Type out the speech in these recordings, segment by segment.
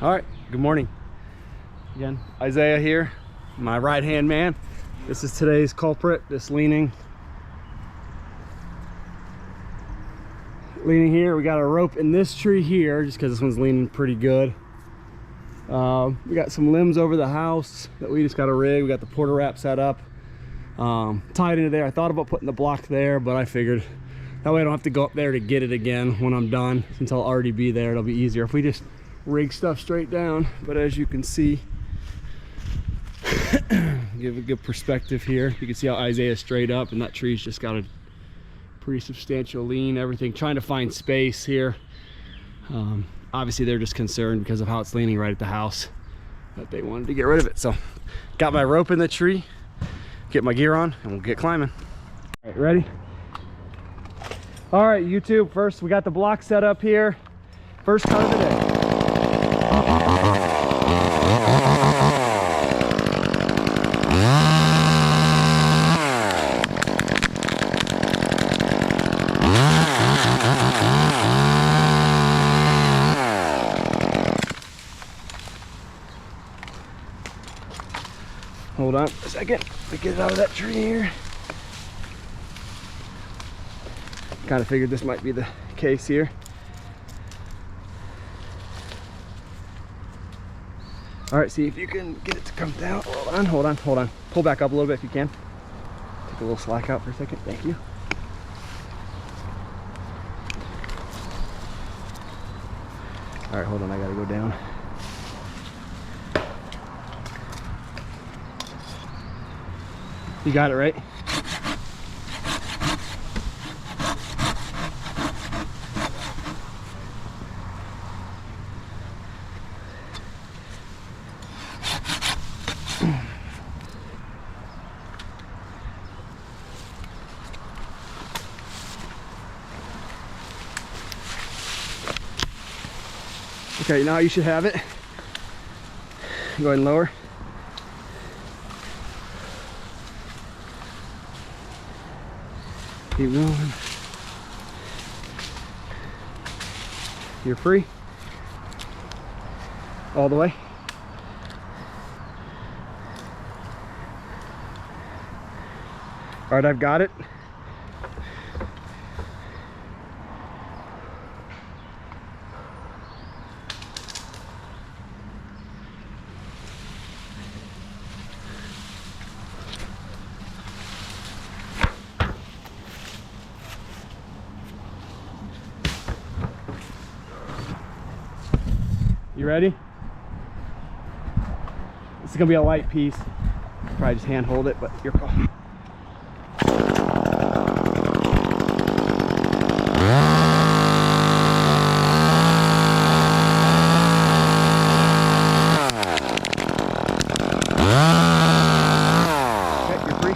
All right, good morning. Again, Isaiah here, my right-hand man. This is today's culprit, this leaning here. We got a rope in this tree here, just because this one's leaning pretty good. We got some limbs over the house that we just got to rig. We got the porter wrap set up, tied into there. I thought about putting the block there, but I figured that way I don't have to go up there to get it again when I'm done, since I'll already be there. It'll be easier if we just rig stuff straight down. But as you can see, give a good perspective here. You can see how Isaiah's straight up, and that tree's just got a pretty substantial lean. Everything trying to find space here. Obviously they're just concerned because of how it's leaning right at the house, that they wanted to get rid of it. So got my rope in the tree, get my gear on, and we'll get climbing. All right, ready? All right, YouTube, first we got the block set up here. First cut of the day. Hold on a second, let me get it out of that tree here. Kind of figured this might be the case here. All right, see if you can get it to come down. Hold on. Pull back up a little bit if you can. Take a little slack out for a second, thank you. All right, hold on, I gotta go down. You got it, right? Okay, now you should have it. Go ahead and lower. Keep going. You're free. All the way. All right, I've got it. You ready? This is gonna be a light piece. Probably just hand hold it, but your call. Okay, you're free.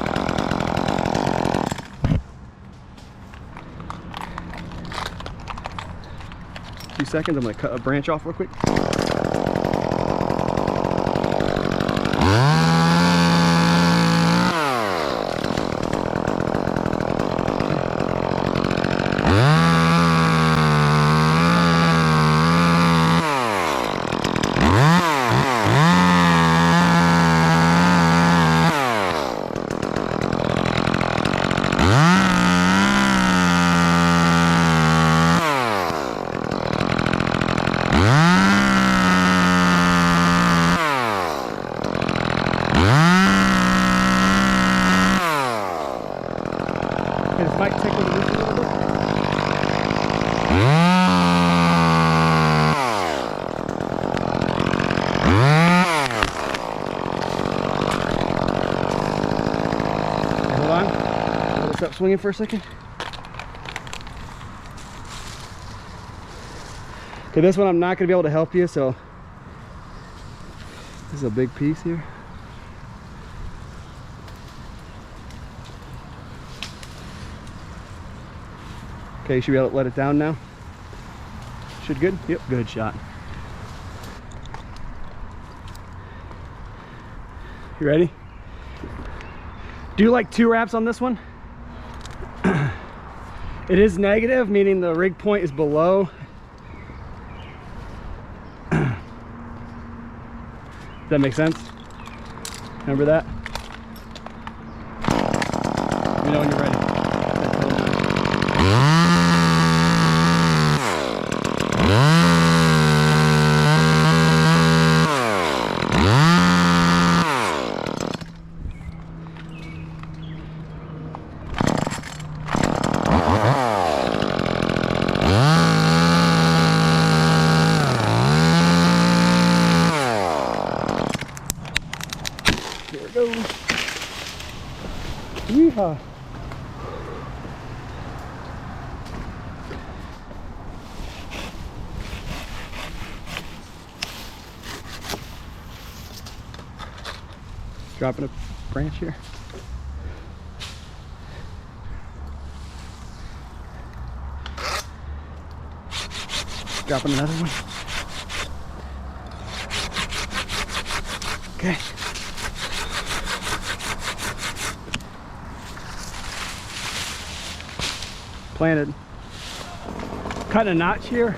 A few seconds, I'm gonna cut a branch off real quick. This might tickle the roof a little bit. Hold on. Let it stop swinging for a second. Okay, this one I'm not going to be able to help you, so this is a big piece here. Okay, you should be able to let it down now. Should good? Yep, good shot. You ready? Do like 2 wraps on this one. It is negative, meaning the rig point is below. that make sense? Remember that? Let me know when you're ready. Here it goes. Yeehaw. Dropping a branch here. Dropping another one. Okay. Planted. Cutting a notch here.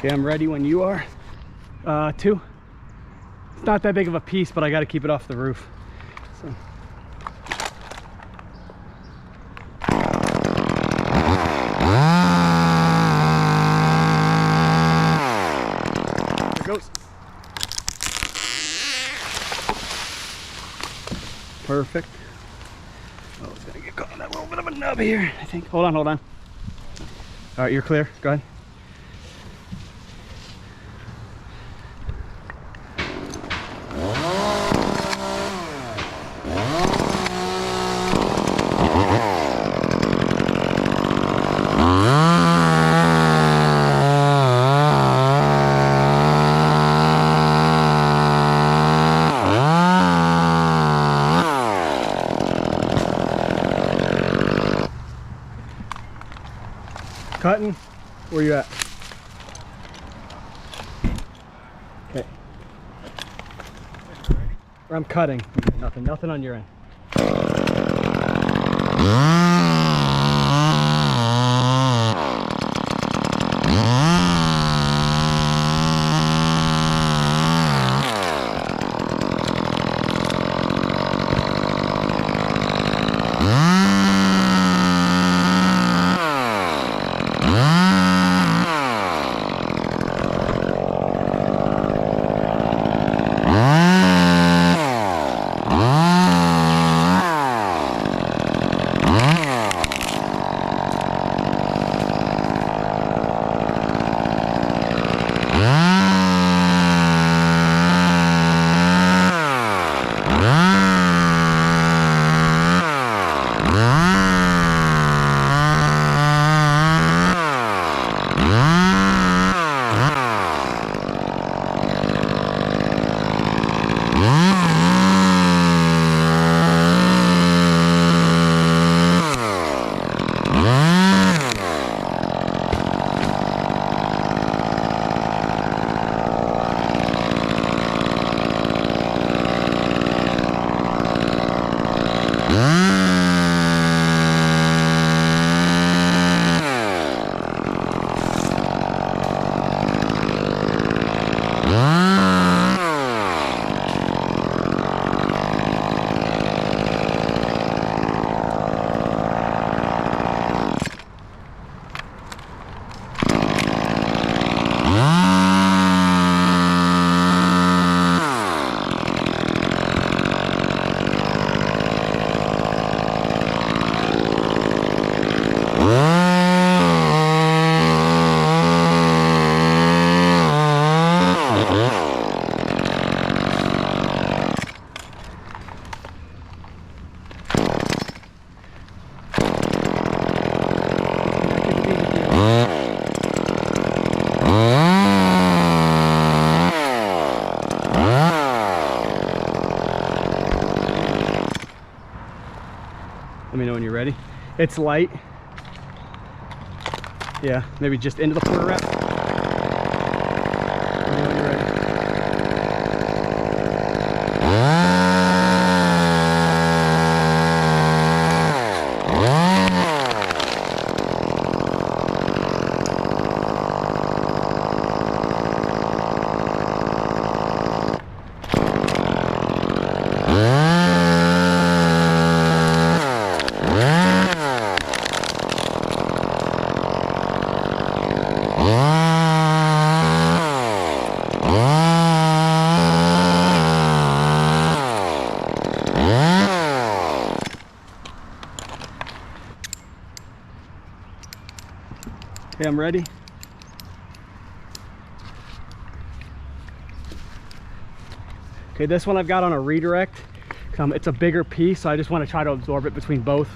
Okay, I'm ready when you are. Two. It's not that big of a piece, but I got to keep it off the roof. So. There it goes. Perfect. Oh, it's gonna get caught in that little bit of a nub here, I think. Hold on, hold on. All right, you're clear. Go ahead. Cutting? Where you at? Okay. Or I'm cutting. Nothing on your end. It's light. Yeah, maybe just into the quarter rep. Okay, I'm ready. Okay, this one I've got on a redirect. It's a bigger piece, so I just want to try to absorb it between both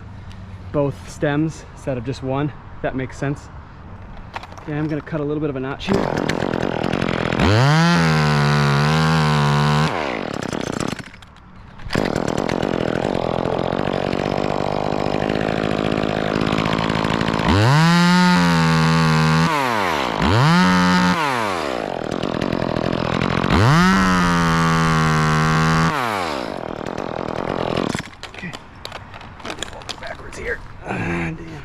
stems instead of just one, if that makes sense. Okay, I'm gonna cut a little bit of a notch here. Here. Damn.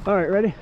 All right, ready?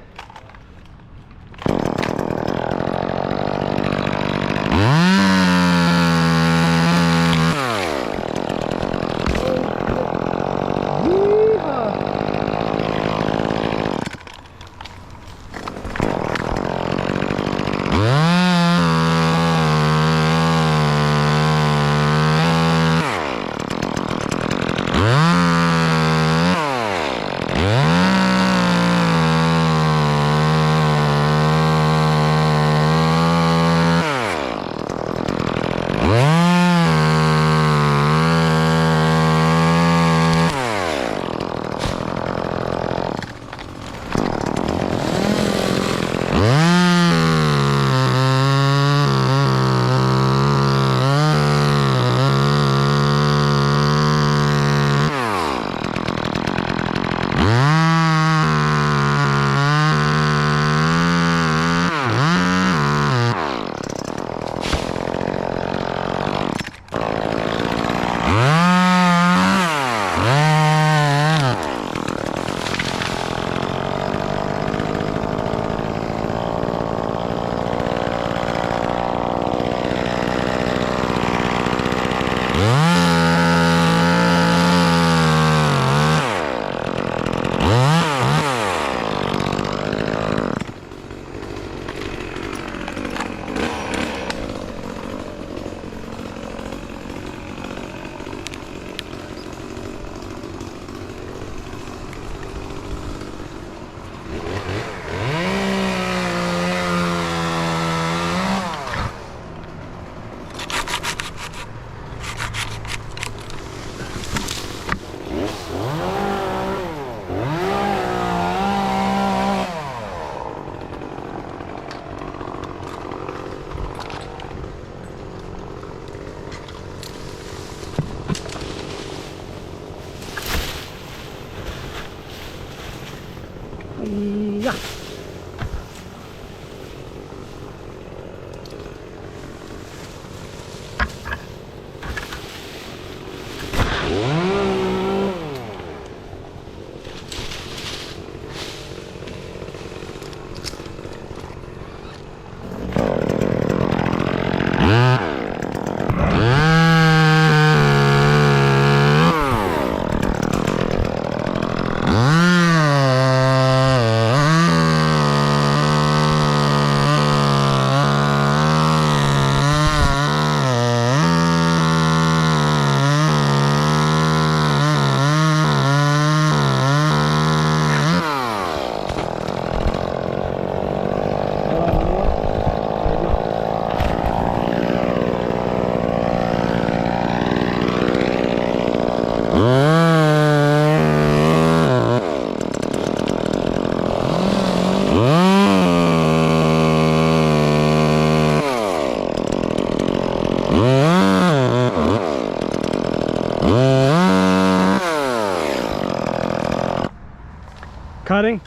Yeah. cutting.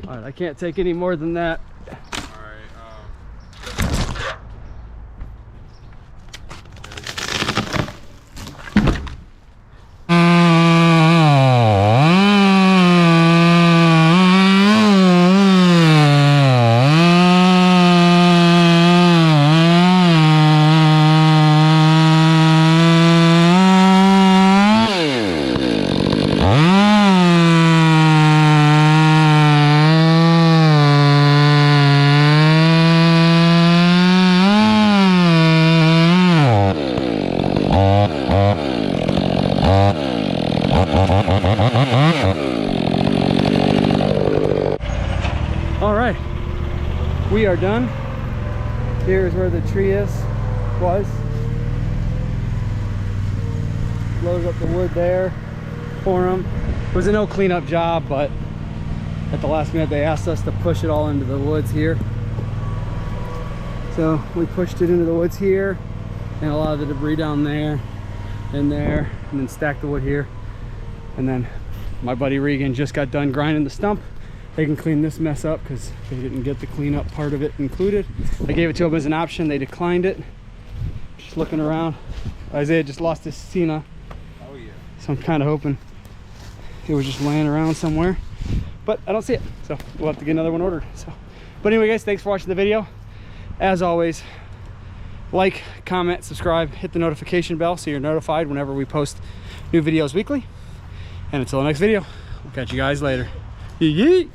Alright, I can't take any more than that. All right, we are done. Here's where the tree was. Loaded up the wood there for them. It was a no cleanup job, but at the last minute they asked us to push it all into the woods here. So we pushed it into the woods here, and a lot of the debris down there and there, and then stacked the wood here. And then my buddy Regan just got done grinding the stump. They can clean this mess up because they didn't get the cleanup part of it included. I gave it to them as an option. They declined it. Just looking around. Isaiah just lost his Cena. Oh yeah. So I'm kind of hoping it was just laying around somewhere, but I don't see it. So we'll have to get another one ordered. So, but anyway, guys, thanks for watching the video. As always, like, comment, subscribe, hit the notification bell so you're notified whenever we post new videos weekly. And until the next video, we'll catch you guys later. Yeet!